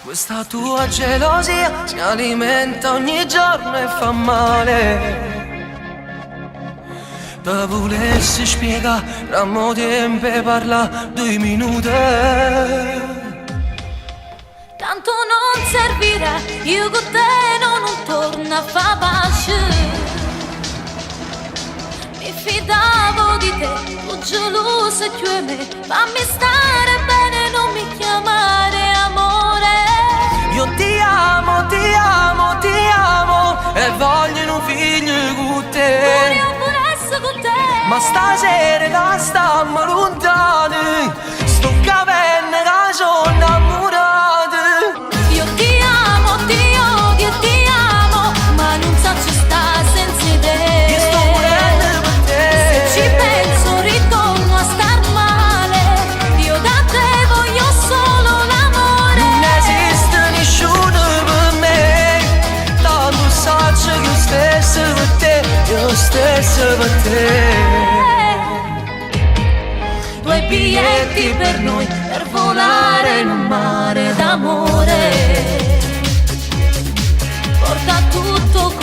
Questa tua gelosia mi alimenta ogni giorno e fa male. Te volessi spiegare, tra mo tempo e parla 2 minuti. Tanto non servirà, io con te non torno a fa pace. Mi fidavo di te, tu geloso e tu me. Fammi stare bene, non mi chiamare amore. Io ti amo, ti amo, ti amo e voglio un figlio con te. Pure io pure essere con te. Ma stasera da stiamo lontani, sto capendo che sono innamorata. Io ti amo, ti odio e ti amo, ma non so ci sta senza te. Io sto morendo per te. Se ci penso ritorno a star male. Io da te voglio solo l'amore. Non esiste nessuno per me, tanto so che io stesso per te, io stesso per te. 2 biglietti per noi, per volare in un mare d'amore. Porta tutto